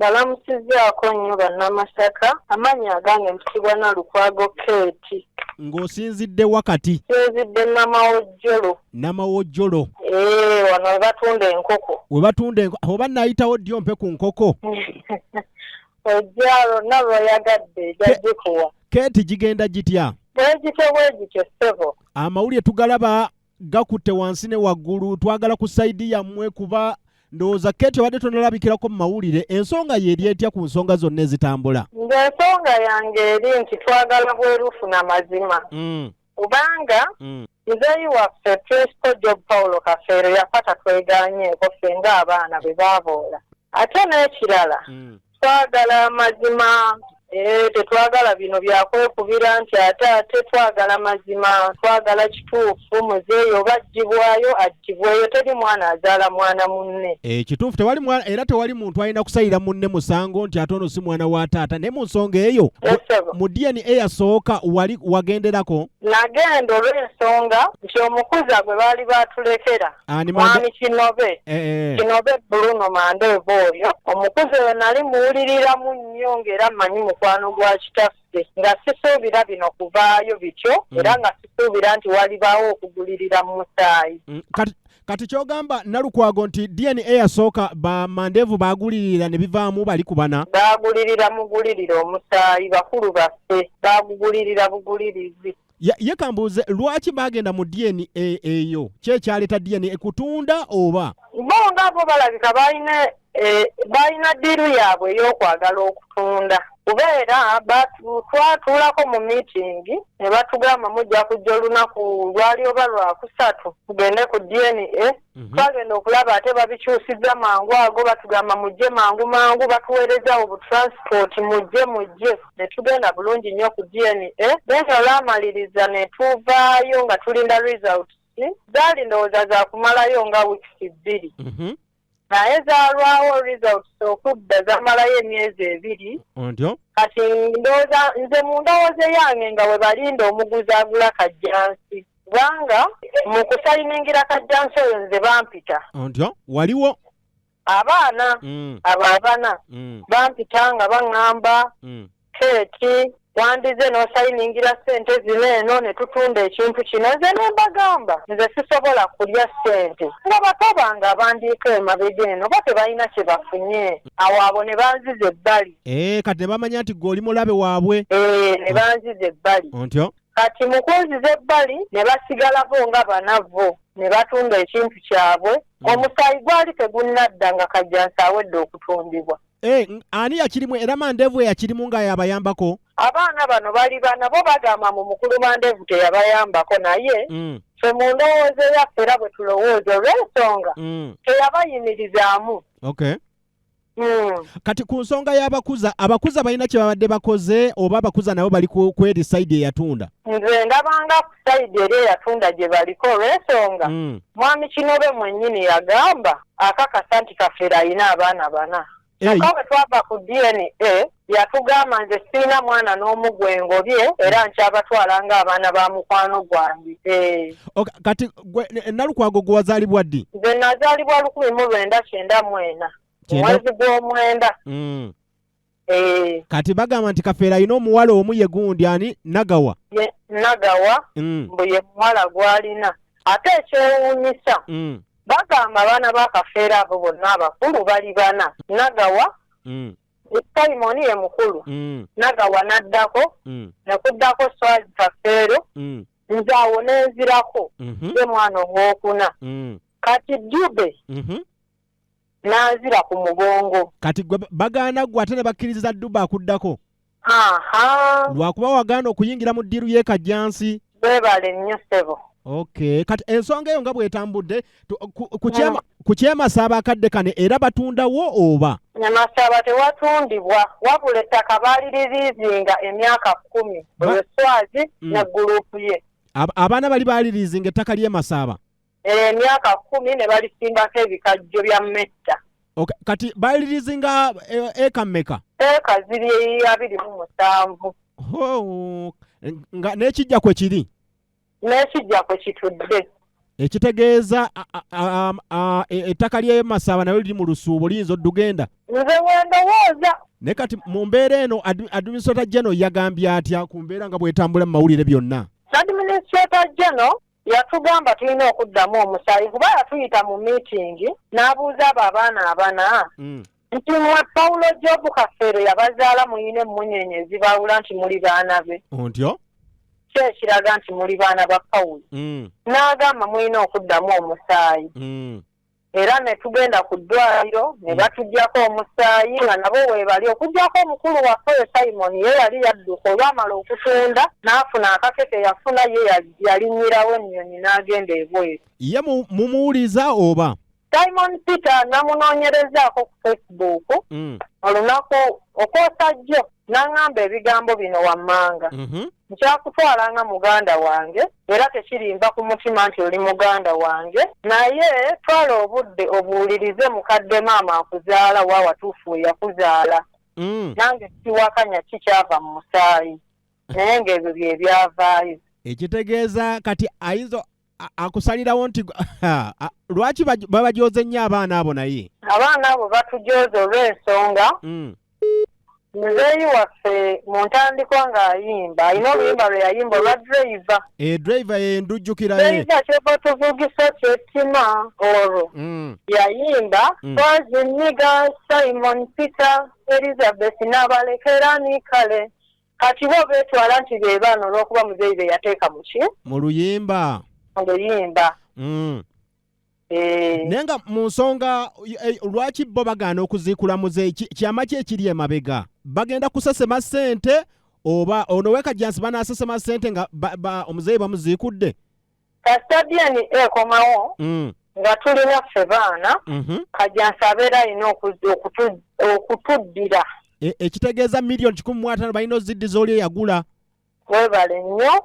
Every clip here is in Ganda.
Balamusizzaako nnyo bannamasaka amannya agange mpitibwa Nalukwago Kate. Ng'osinzidde wakati? Sinzidde Namawojjolo. Namawojjolo. Wano we batunda enkoko. We batunda enkoko. Oba nayitawo ddi ompe ku nkoko? Ojjalo nabo yagadde jagikuwa. Kate gigenda gitya? Bwegityo ssebo. Amawulire tugalaba gakutte wansi ne waggulu, twagala ku sayidi yammwe kuba ndowooza Kate obadde tonalabikirako mu mawulire. Ensonga y'eri etya ku nsonga zonna ezitambula? Ng'ensonga yange eri nti twagala bwerufu n'amazima. Kubanga muzeeyi waffe Principal Job Paulo Kafeero yakwata twegaanyeeko ffe ng'abaana bwe baaboola. Ate n'ekirala twagala amazima. Tetwagala bino byakwekubira nti ate twagala mazima, twagala kituufu. Muzeeyi oba aggyibwayo aggyibweyo, teri mwana azaala mwana munne. Kituufu, tewali mwana era tewali muntu alina kusayira munne musango nti ate ono si mwana wa taata. Naye mu nsonga eyo mu DNA yasooka wali wagenderako? Nagenda olw'ensonga nti omukuza gwe baali baatulekera mwami Kinobe Bruno Mandeevu oyo, omukuza we nali muwuliriramu nnyo ng'era mmanyi mukwano gwa kitaffe, nga sisuubira bino kuvaayo bityo era nga sisuubira nti walibaawo okugulirira mu musaayi. Kati kyogamba Nalukwago nti DNA yasooka ba Mandeevu baagulirira ne bivaamu bali kubana? Baagulirira mugulirira omusaayi, bakulu baffe baagugulirira bugulirizi. Ye kambuuze lwaki baagenda mu DNA eyo? Kyekyaleeta DNA kutunda oba? Bo ng'abo balabika balina ddiiru yaabwe ey'okwagala okutunda. Kubeera twatuulako mu miitingi ne batugamba mujja kujja olunaku lwali oba lwakusatu tugende ku DNA. Twagenda okulaba ate babikyusizza mangu ago, batugamba mujje mangu batuweereza obutransport mujje. Ne tugenda bulungi nnyo ku DNA. Then olwamaliriza ne tuvaayo nga tulinda results. Zaali ndowooza za kumalayo nga wiiki 2. Naye zaalwawo results okudda zamalayo emyezi 2. Kati ndowooza nze mu ndowooza yange nga we balinda omuguzi agula kajjansi. Kubanga mu kusayiningira kajjansi oyo nze bampita. Waliwo abaana abana bampita nga baŋŋamba Kate wandize n'osayiningira ssente zino eno ne tutunda ekintu kino. Nze ne mbagamba nze sisobola kulya ssente nga bato bange abandiika emabega eno ba tebalina kye bafunye. Awo abo ne banziza ebbali. Kati ne bamanya nti gwe oli mulabe waabwe. Ne banziza ebbali. Kati mu kunziza ebbali ne basigala bo nga banavo ne batunda ekintu kyabwe. Omusaayi gwali tegunnadda nga kajjansi awedde okutundibwa. Ani yakirimu era Mandeevu yakirimu nga yabayambako? Abaana bano bali bana, bo bagamba mu mukulu Mandeevu teyabayambako, naye ffe mu ndowooza yaffe era bwe tulowooza olw'ensonga teyabayimirizaamu. Kati ku nsonga y'abakuza, abakuza balina kye babadde bakoze oba abakuza nabo bali ku eri sayidi eyatunda? Nze ndabanga ku sayidi eri eyatunda gye baliko olw'ensonga mwami Kinobe mwennyini yagamba akakasa nti Kafeero alina abaana 4. Kyokka bwe twava ku DNA yatugamba nze sirina mwana n'omu gwe ngobye era nkyabatwala ng'abaana ba mukwano gwange. Kati Nalukwago gwe wazaalibwa ddi? Nze nazaalibwa 1994 mwezi gw'omwenda. Kati bagamba nti Kafeero alina omuwala omu ye gundi ani? Nagawa. Nagawa mbu ye muwala gw'alina. Ate ekyewuunyisa bagamba abaana ba Kafeero abo bonna abakulu bali 4. Nagawa Simon ye mukulu. Nagawa n'addako ne kuddako Swazi Kafeero. Nze awo n'enzirako ye mwana ow'okuna. Kati Jube n'azira ku mugongo. Kati bagaana gwe ate ne bakkiriza Dduba akuddako? Lwakuba wagaana okuyingira mu ddiiru y'e Kajjansi. Beebale nnyo ssebo. Kati ensonga eyo nga bw'etambudde ku Kyemasaba akadde kane era batundawo oba? Nyamasaba tewatundibwa, wabula ettaka baaliririizinga emyaka 10 olwo Swazi ne guruupu ye. Abaana bali baaliriizinga ettaka ly'e Masaba? Emyaka 10 ne balisimbako ebikajjo bya mmetta. Kati baaliriizinga eka mmeka? Eka ziri 27. Nga n'ekijja kwe kiri? N'ekijja kwe kitudde. ekitegeeza ettaka ly'e Masaba nayo liri mu lusuubo liyinza oddugenda nze wendowooza naye kati mu mbeera eno administrator general yagambye atya ku mbeera nga bw'etambula mu mawulire byonna administrator general yatugamba tulina okuddamu omusaayi kuba yatuyita mu meeting n'abuuza abo abaana abana nti mwe Paulo Job Kafeero yabazaala muyina emmunyeenye ezibawula nti muli baana be ontyo kyekiraga nti muli baana ba Pawulo n'agamba mulina okuddamu omusaayi era ne tugenda ku ddwaliro ne batuggyako omusaayi nga nabo weebali okuggyako omukulu waffe Simon ye yali yadduka olwamala okutunda n'afuna akakeke yafuna ye yalinyirawo ennyonyi n'agenda ebweru ye mumuwuliza oba Simon Peter namunoonyerezaako ku Facebook olunaku okwosajjo n'angamba ebigambo bino wammanga nkyakutwala nga muganda wange era tekirimba ku mutima nti oli muganda wange naye twala obudde obuwulirize mukadde maama akuzaala wa watuufu we yakuzaala nange siwakanya kikyava mu musaayi naye ng'ebyo bye byavaayo ekitegeeza kati ayinza akusalirawo nti lwaki babajooze nnyo abaana abo naye abaana abo batujooza olw'ensonga muzeeyi waffe mu ntandikwa ng'ayimba alina oluyimba lwe yayimba olwa driver driver ye ndujjukiraye driver kyeva tuvugisa kyettima olwo yayimba twazinyiga Simon Peter Elizabeth n'abalekerani kale kati bo beetwala nti be baana olw'okuba muzeeyi be yateeka mu ki mu luyimba oluyimba naye nga mu nsonga lwaki bo bagaana okuziikula muzeeyi kyama ki ekiri emabega bagenda kusesema ssente oba ono wekajjansi banaasesema ssente nga omuzeeyi bamuziikudde kastadiani ekomawo nga tulina ffe baana kajjansi abeera alina okutuddira ekitegeeza miliyoni 15 balina oziddiza oli eyagula webale nnyo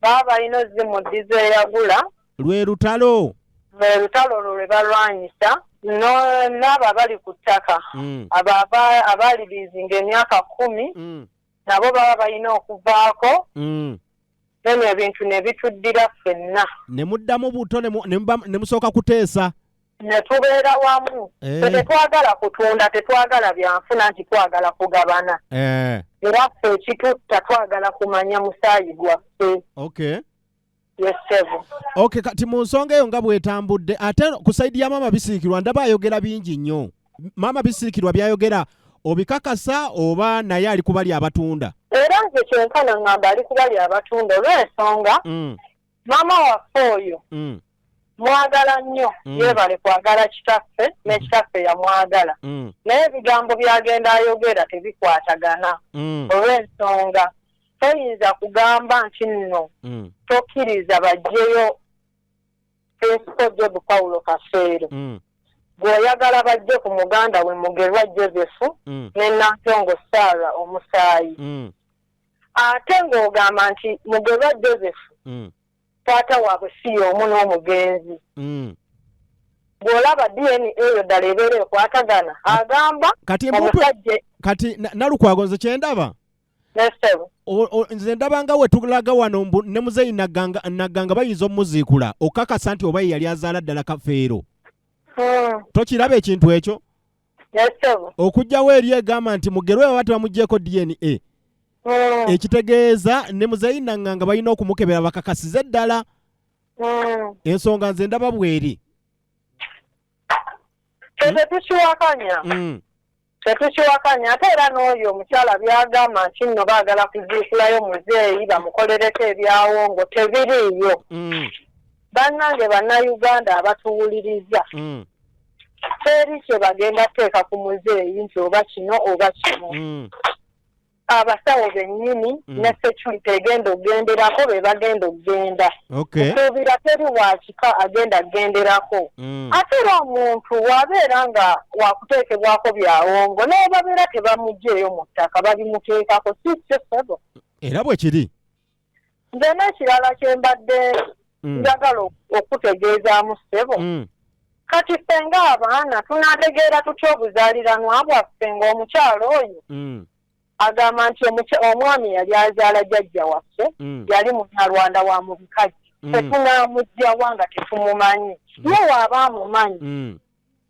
baba balina ozimuddiza eyagula lwe lutalo olwo lwe balwanyisa n'abo abali ku ttaka abo abali liizinga emyaka 10 nabo baba balina okuvaako neno ebintu ne bituddira ffenna ne muddamu buto ne musooka kuteesa ne tubeera wamu tetwagala kutunda tetwagala byanfuna nti twagala kugabana era ffe ekitutta twagala kumanya musaayi gwaffe Okay, kati mu nsonga eyo nga bwetambudde ate ku saidi ya Maama Bisiikirwa ndaba ayogera bingi nnyo. Maama Bisiikirwa byayogera obikakasa oba naye ali kubali abatunda? Era nze kyenkana ngamba ali kubali abatunda olw'ensonga maama waffe oyo mwagala nnyo yeebale kwagala kitaffe n'ekitaffe yamwagala naye ebigambo byagenda ayogera tebikwatagana olw'ensonga toyinza kugamba nti nno tokkiriza bajjeyo Principal Job Paulo Kafeero bw'oyagala bajje ku muganda we Mugerwa Joseph ne Nantongo Sarah omusaayi ate ng'ogamba nti Mugerwa Joseph taata waabwe si y'omu n'omugenzi bw'olaba DNA eyo ddala ebeera ekwatagana agamba omusajja kati Nalukwago nze kyendaba nze ndaba nga we tulaga wano ne muzeeyi nagganga bayinza omuziikula okakasa nti oba ye yali azaala ddala Kafeero tokiraba ekintu ekyo okugjawo eri egamba nti Mugerwa baba tebamuggyeko DNA ekitegeeza ne muzeeyi nagganga balina okumukebera bakakasize ddala ensonga nze ndaba bweri tetukiwakanya ate era n'oyo omukyala byagamba nti nno baagala kuziikulayo muzeeyi bamukolereko ebyawongo tebiriiyo bannange bannayuganda abatuwuliriza teri kye bagenda kuteeka ku muzeeyi nti oba kino oba kino abasawo bennyini ne security egenda okugenderako be bagenda okugenda okusuubira teri wakika agenda kugenderako ate era omuntu wabeera nga wakuteekebwako byawongo naye babeera tebamuggyeeyo mu ttaka babimuteekako si kyo sebo era bwe kiri nze n'ekirala kye mbadde njagala okutegeezaamu sebo kati ffe ng'abaana tunaategeera tutya obuzaaliranwa bwaffe ng'omukyalo oyo agamba nti omwami yali azaala jjajja waffe yali munnalwanda wa mu bikajjo tetunamujja wanga tetumumanyi ye waaba amumanyi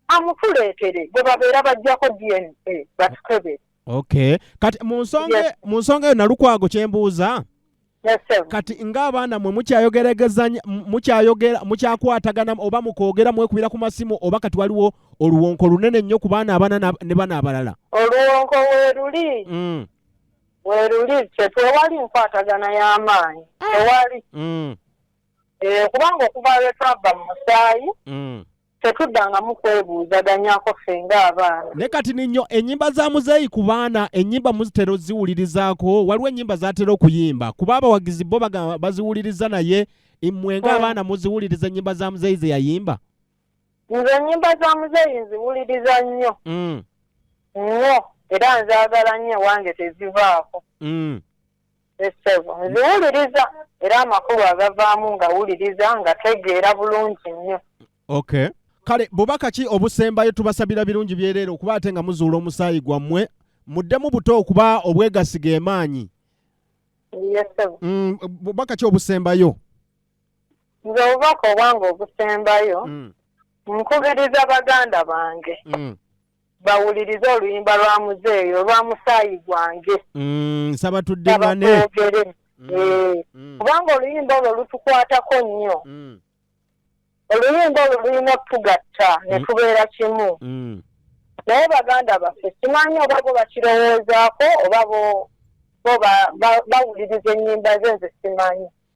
amutuleetere bwe babeera bajjako DNA batukebere. Okay, kati mu nsonga eyo Nalukwago kye mbuuza kati ng'abaana mwe mukyakwatagana oba mukoogera mwekubira ku masimu oba kati waliwo oluwonko lunene nnyo ku baana abaana ne bana abalala? Oluwonko weeruli tetwewali nkwatagana y'amaanyi tewali kubanga okuva lwe twava mu musaayi tetuddangamu kwebuuzaganyako ffe ng'abaana. Ne kati ninyo ennyimba za muzeeyi ku baana ennyimba muzitera oziwulirizaako? Waliwo ennyimba z'atera okuyimba kuba abawagizi bo baziwuliriza naye mmwe ng'abaana muziwuliriza ennyimba za muzeeyi ze yayimba? Nze ennyimba za muzeeyi nziwuliriza nnyo nnyo era nzaagala nnyo ewange tezivaako. Nziwuliriza era amakulu agavaamu ngawuliriza ngategeera bulungi nnyo. Okay. Kale bubaka ki obusembayo tubasabira birungi byereero okuba ate nga muzuula omusaayi gwammwe muddemu buto okuba obwegasiga emaanyi? Bubaka ki obusembayo? Nze obubaka obwange obusembayo nkubiriza baganda bange bawulirize oluyimba lwa muzeeyi olwa musaayi gwange. Nsaba tuddingane kubanga oluyimba olwo lutukwatako nnyo. Oluyimba olwo lulina okutugatta ne tubeera kimu. Naye baganda baffe simanyi oba bo bakirowoozaako oba bo bawuliriza ennyimba ze nze simanyi.